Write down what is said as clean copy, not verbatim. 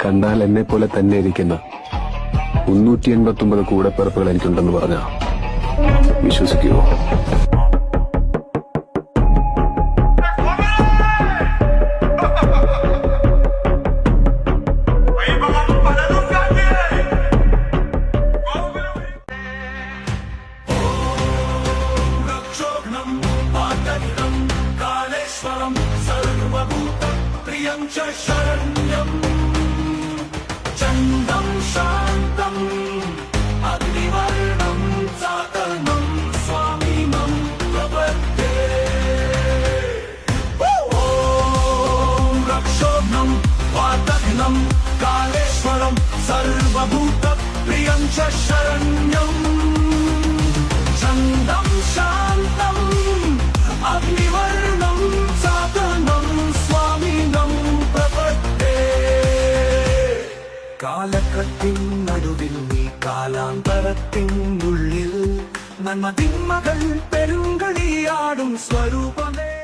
കണ്ടാൽ എന്നെ പോലെ തന്നെ ഇരിക്കുന്ന 389 കൂടെപ്പിറപ്പുകൾ എനിക്കുണ്ടെന്ന് പറഞ്ഞ വിശ്വസിക്കുമോ? शरण्यं चन्दं शान्तं अग्निवर्णं सातनं स्वामिनं प्रपद्ये ॐ रक्षोघ्नं वातघ्नं कालेश्वरं सर्वभूतप्रियं च शरण्यं चन्दं शान्तं अग्निवर्णं सातनं स्वामिनं കാലക്കത്തിൻ നടുവിൽ നീ കാലാന്തരത്തിനുള്ളിൽ നന്മതിന്മകൾ പെരുങ്കളിയാടും സ്വരൂപമേ.